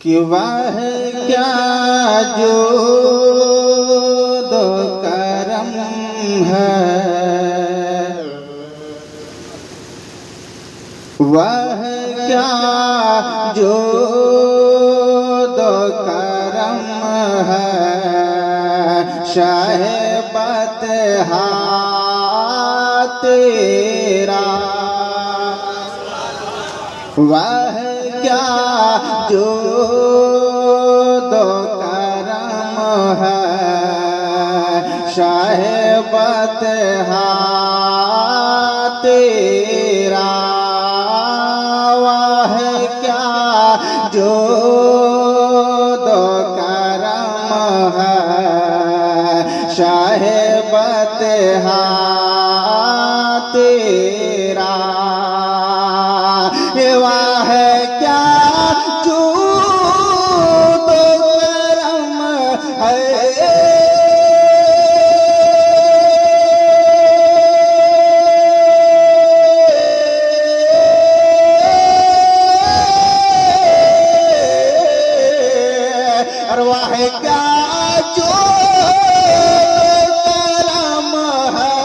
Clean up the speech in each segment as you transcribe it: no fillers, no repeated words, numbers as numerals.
कि वह क्या जो दो करम है, वह क्या जो दो करम है, शाहबत तेरा। वह क्या जो दो करम है, शाहबत तेरा। वह क्या जो दो करम है, शाहबत तेरा। वह क्या जो दो करम है, और वह क्या जो करम है,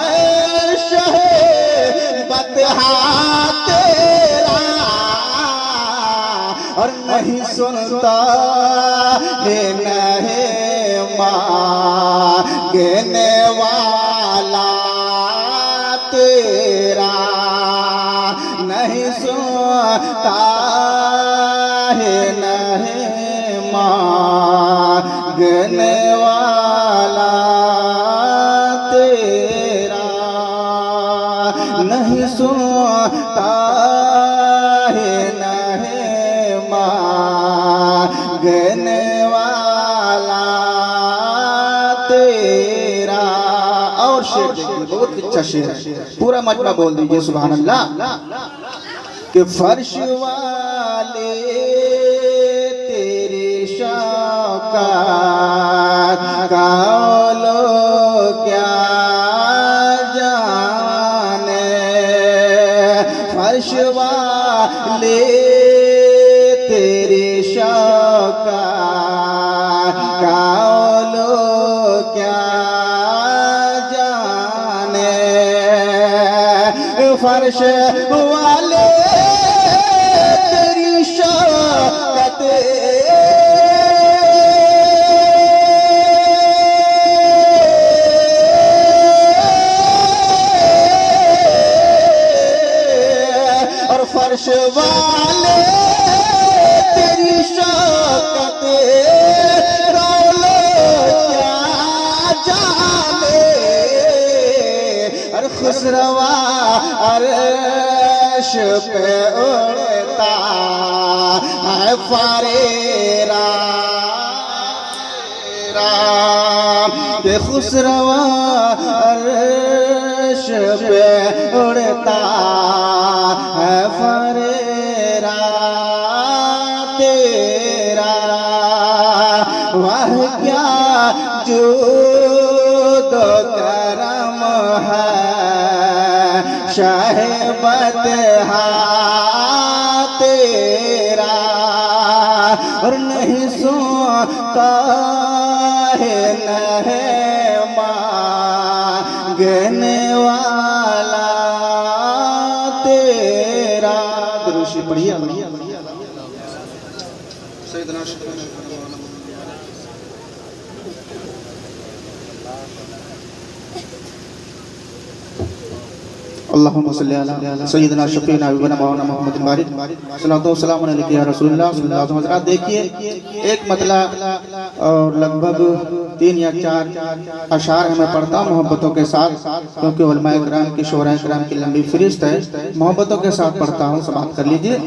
शाहबत तेरा। और नहीं सुनता है नहीं मांगने वाला तेरा। नहीं सुनता है नहीं मांगने वाला तेरा। नहीं सुनता है नहीं मांगने वाला तेरा। और शेर देखिए, बहुत अच्छा शेर है, पूरा मजमा बोल दीजिए सुभान अल्लाह। कि फर्श वाले तेरी शौकत का लोग क्या जाने। फर्श वाले तेरी शौकत का लोग क्या जाने। फर्श वाले तेरी शौकत और फर्श वाले तेरी शौकत क्या जाने। और खुसरवा अर्श पे उड़ता है फरेरा। के खुसरवा अर्श पे उड़ता है फरेरा तेरा। वह क्या जो दो करम है, शाहबत तेरा। और नहीं सुनता है नहीं मांगने वाला तेरा। दुरूशी पढ़िए। अल्लाहुम्मा सल्ली अला सय्यिदना शफीना वबना मौलाना मुहम्मद बारिक सल्लल्लाहु अलैहि या रसूलुल्लाह सल्लल्लाहु अलैहि वसल्लम। देखिए एक मतला और लगभग 3 या 4 अशार हमें पढ़ता हूँ मोहब्बतों के साथ, क्योंकि उलमाए किराम की शोराए किराम की लंबी फहरिस्त है। मोहब्बतों के साथ पढ़ता हूँ, समाप्त कर लीजिए।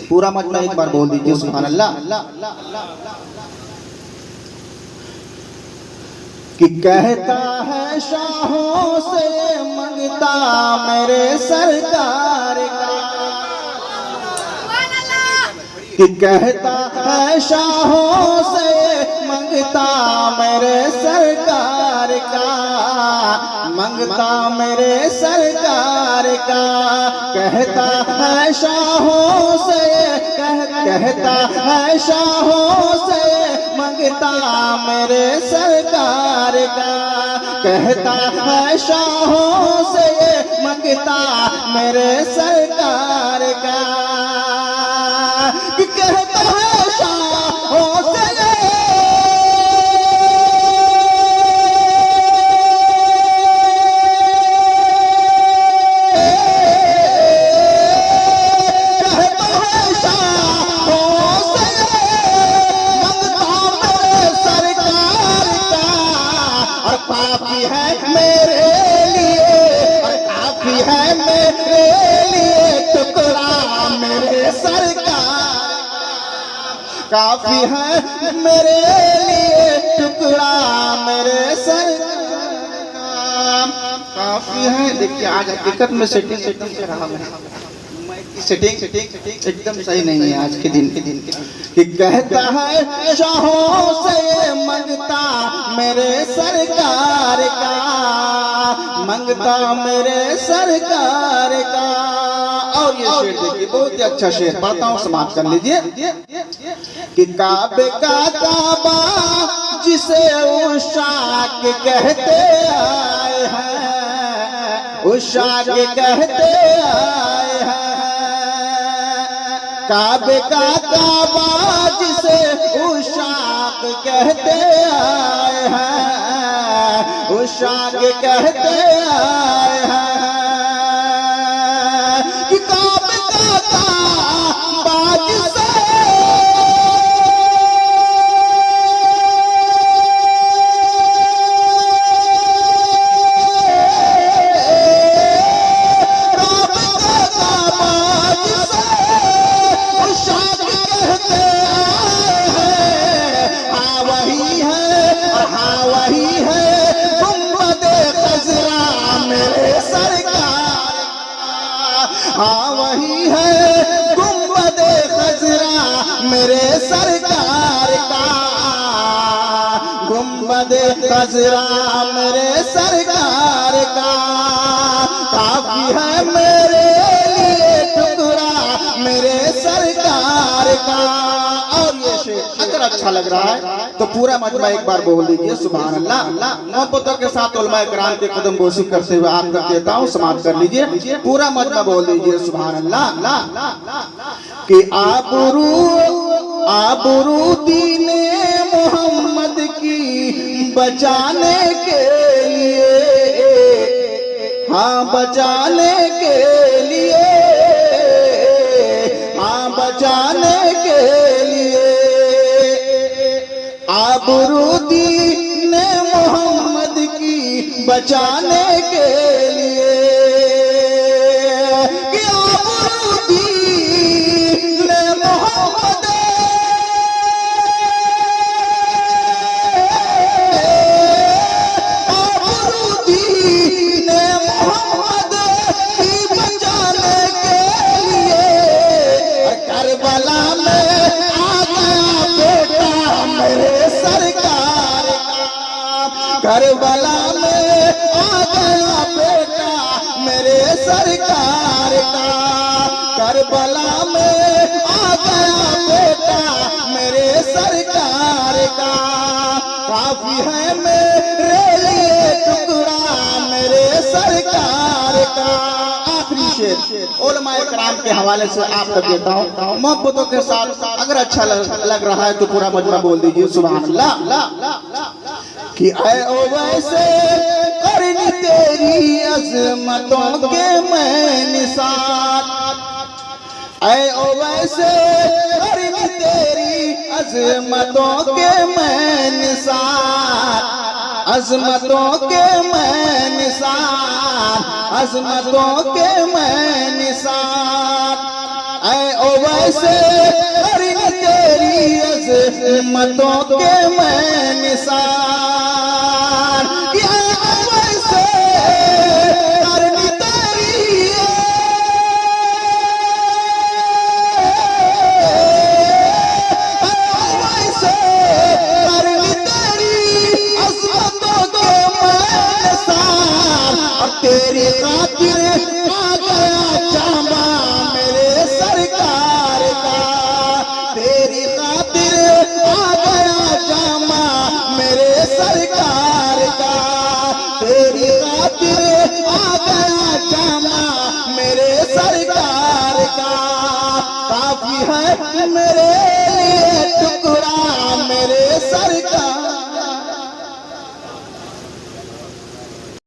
पूरा मजमा एक बार बोल दीजिए सुभान अल्लाह। कि कहता है शाहों से मंगता मेरे सरकार का। कि कहता है शाहों से मंगता मेरे सरकार का। मंगता मेरे सरकार का। कहता है शाहों से, कहता कहता है शाहों से मंगता मेरे सरकार का, कहता है शाहों से मंगता मेरे सरकार का, कि कहता है शाहों से काफी है मेरे लिए, काफी है मेरे लिए टुकड़ा मेरे सरकार, काफी है मेरे लिए टुकड़ा मेरे सरकार का, काफी है। देखिए आज हकीकत में सेटिंग से रहा सेटिंग एकदम सही नहीं है आज के दिन कि कहता है शाहों से मंगता मेरे सरकार का, मंगता मेरे सरकार का। और ये शेर देखिए बहुत ही अच्छा शेर पढ़ता हूँ, समाप्त कर लीजिए कि काबे का काबा जिसे उशाक कहते आए हैं, उशाक कहते आए हैं, काबे का काबा जिसे उशाक कहते आए हैं, उशाक कहते आए हैं, कि काबे का काबा जिसे हाँ वही है गुंबदे खजरा मेरे सरकार का, गुंबदे खजरा मेरे सरकार का, काफी है मेरे लिए टुकड़ा मेरे सरकार का। और ये शेर अगर अच्छा लग रहा है तो पूरा मजमा एक बार बोल दीजिए सुभान अल्लाह। मोहब्बतों के साथ उलमाए किराम के कदम बोसी करते हुए आप तक देता हूँ, समाप्त कर लीजिए, पूरा मजमा बोल दीजिए सुभान अल्लाह। कि आबरू दीने मोहम्मद की बचाने के लिए, हाँ बचाने के लिए, हाँ बचाने के लिए, आबरू दीने मोहम्मद की बचाने के लिए, कि आबरू दीने मोहम्मद, आबरू दीने मोहम्मद की बचाने के लिए, करबला में आ गया बेटा मेरे सरकार का, करबला में आ गया बेटा मेरे सरकार का, करबला में आ गया बेटा मेरे सरकार का, काफी है मेरे लिए टुकड़ा मेरे सरकार का। आखिरी शेर उलमाए किराम के हवाले से आप तक देता हूँ, मोहब्बतों के साथ अगर अच्छा लग रहा है तो पूरा मजमा बोल दीजिए सुभान अल्लाह। कि ऐ ओ वैसे करनी तेरी अज़मतों के मैं निसार, ऐ ओ वैसे करनी तेरी अज़मतों के मैं निसार, अज़मतों के मैं निसार, अज़मतों के मैं निसार, ऐ ओ वैसे करनी तेरी अज़मतों के मैं निसार, तेरी खातिर आ गया जामा मेरे सरकार का, है मेरे